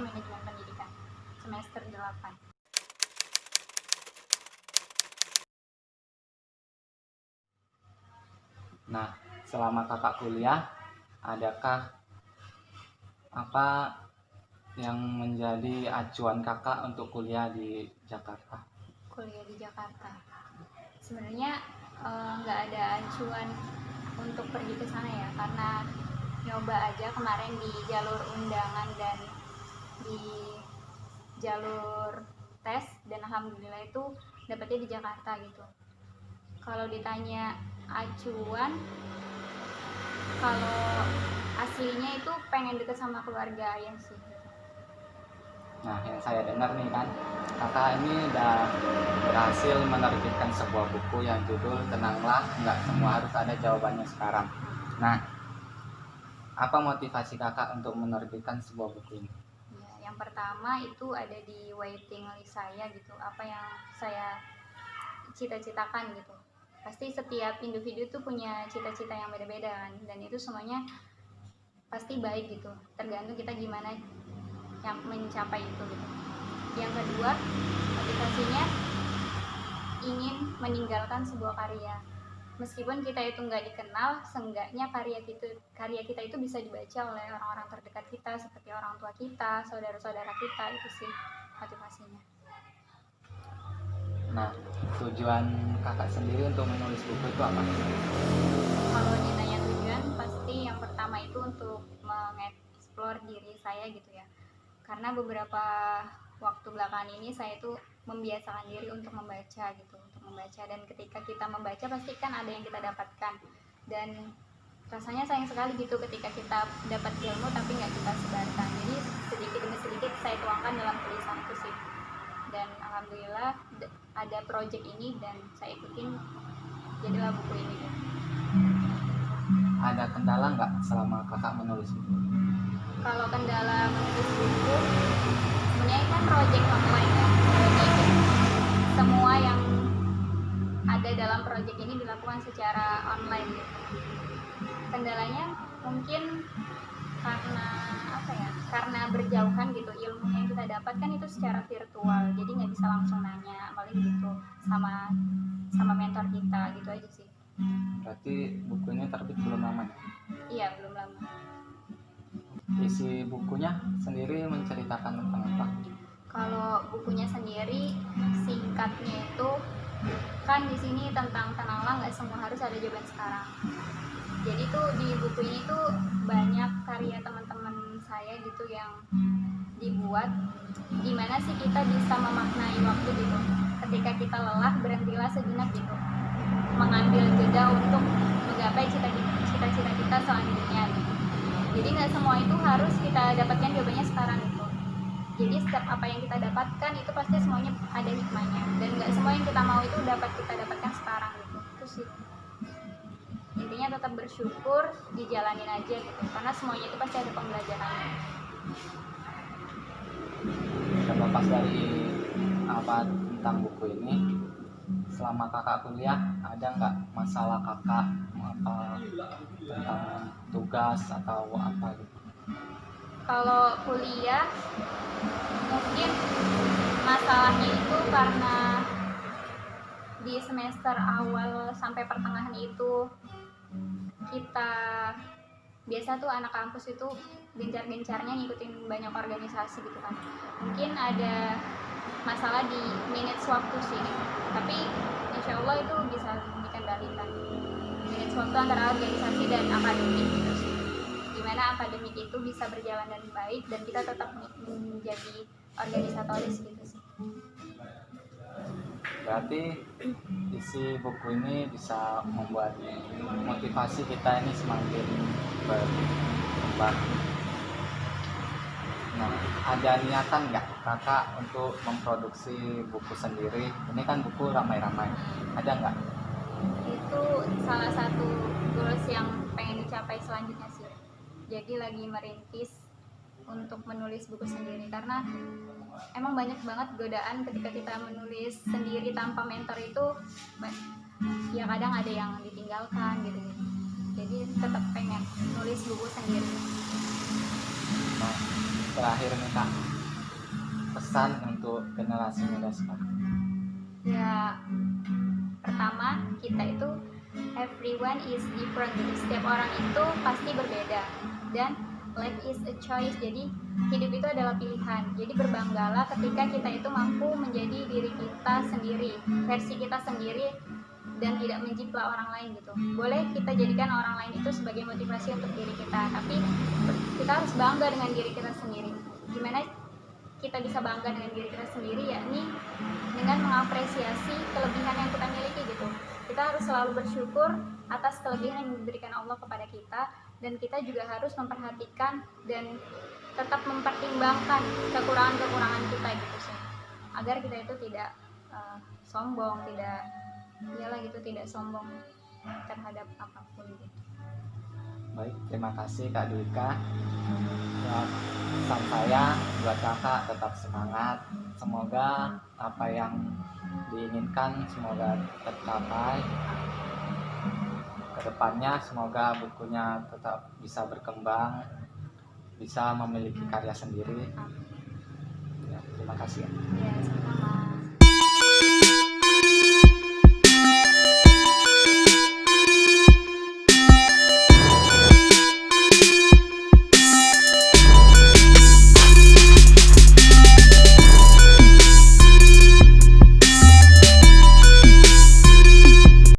Manajemen Pendidikan semester 8. Nah, selama kakak kuliah, adakah apa yang menjadi acuan kakak untuk kuliah di Jakarta? Kuliah di Jakarta sebenarnya nggak ada acuan untuk pergi ke sana ya, karena nyoba aja kemarin di jalur undangan dan di jalur tes, dan alhamdulillah itu dapetnya di Jakarta gitu. Kalau ditanya acuan, kalau aslinya itu pengen deket sama keluarga ayah sih. Nah, yang saya dengar nih kan, kakak ini udah berhasil menerbitkan sebuah buku yang judul Tenanglah, nggak semua harus ada jawabannya sekarang. Nah, apa motivasi kakak untuk menerbitkan sebuah buku ini? Ya, yang pertama itu ada di waiting list saya gitu, apa yang saya cita-citakan gitu. Pasti setiap individu tuh punya cita-cita yang beda-beda kan, dan itu semuanya pasti baik gitu, tergantung kita gimana yang mencapai itu gitu. Yang kedua, motivasinya ingin meninggalkan sebuah karya. Meskipun kita itu nggak dikenal, seenggaknya karya kita itu bisa dibaca oleh orang-orang terdekat kita, seperti orang tua kita, saudara-saudara kita. Itu sih motivasinya. Nah, tujuan kakak sendiri untuk menulis buku itu apa? Kalau ditanya tujuan, pasti yang pertama itu untuk mengeksplor diri saya gitu ya. Karena beberapa waktu belakangan ini saya tuh membiasakan diri untuk membaca gitu, dan ketika kita membaca pasti kan ada yang kita dapatkan, dan rasanya sayang sekali gitu ketika kita dapat ilmu tapi nggak kita sebarkan. Jadi sedikit demi sedikit saya tuangkan dalam tulisan itu sih, dan alhamdulillah ada project ini dan saya ikutin, jadilah buku ini gitu. Ada kendala nggak selama kakak menulis buku? Kalau kendala menulis buku, sebenarnya kan project online ya, jadi semua yang ada dalam project ini dilakukan secara online gitu. Kendalanya mungkin karena apa ya, karena berjauhan gitu, ilmu yang kita dapatkan itu secara virtual, jadi nggak bisa langsung nanya paling gitu sama mentor kita gitu aja sih. Berarti bukunya terbit belum lama ya? Iya, belum lama. Isi bukunya sendiri menceritakan tentang apa? Kalau bukunya sendiri singkatnya itu kan di sini tentang tenanglah, nggak semua harus ada jawaban sekarang. Jadi tuh di buku ini tuh banyak karya teman-teman saya gitu yang dibuat gimana sih kita bisa memaknai waktu gitu. Ketika kita lelah, berhentilah sejenak gitu, mengambil jeda untuk menggapai cita-cita kita selanjutnya gitu. Jadi nggak semua itu harus kita dapatkan jawabannya sekarang gitu. Jadi setiap apa yang kita dapatkan itu pasti semuanya ada hikmahnya, dan nggak semua yang kita mau itu dapat kita dapatkan sekarang gitu. Itu sih intinya, tetap bersyukur, dijalanin aja gitu, karena semuanya itu pasti ada pembelajarannya. Terlepas dari apa tentang buku ini, selama kakak kuliah ada nggak masalah kakak apa tentang tugas atau apa gitu? Kalau kuliah mungkin masalahnya itu karena di semester awal sampai pertengahan itu kita biasa tuh anak kampus itu gencar-gencarnya ngikutin banyak organisasi gitu kan. Mungkin ada masalah di minutes waktu sih, tapi insya Allah itu bisa dikendalikan. Minutes waktu antara organisasi dan akademik gitu sih, dimana akademik itu bisa berjalan dengan baik dan kita tetap menjadi organisatoris gitu sih. Berarti isi buku ini bisa membuat motivasi kita ini semakin berkembang. Nah, ada niatan nggak kakak untuk memproduksi buku sendiri? Ini kan buku ramai-ramai, ada nggak? Itu salah satu goals yang pengen dicapai selanjutnya sih. Jadi lagi merintis untuk menulis buku sendiri, karena emang banyak banget godaan ketika kita menulis sendiri tanpa mentor itu. Ya kadang ada yang ditinggalkan gitu. Jadi tetap pengen nulis buku sendiri. Nah, terakhir nih kak, pesan untuk generasi muda sekarang? Ya, pertama kita itu everyone is different, jadi setiap orang itu pasti berbeda, dan life is a choice, jadi hidup itu adalah pilihan. Jadi berbanggalah ketika kita itu mampu menjadi diri kita sendiri, versi kita sendiri, dan tidak menjiplak orang lain gitu. Boleh kita jadikan orang lain itu sebagai motivasi untuk diri kita, tapi kita harus bangga dengan diri kita sendiri. Gimana kita bisa bangga dengan diri kita sendiri, yakni dengan mengapresiasi kelebihan yang kita miliki gitu. Kita harus selalu bersyukur atas kelebihan yang diberikan Allah kepada kita, dan kita juga harus memperhatikan dan tetap mempertimbangkan kekurangan-kekurangan kita gitu sih, agar kita itu tidak sombong, tidak sombong terhadap apapun gitu. Baik, terima kasih Kak Dwika. Ya, pesan saya buat kakak tetap semangat. Semoga apa yang diinginkan semoga tercapai. Kedepannya semoga bukunya tetap bisa berkembang, bisa memiliki karya sendiri. Ya, terima kasih. Ya, sama-sama.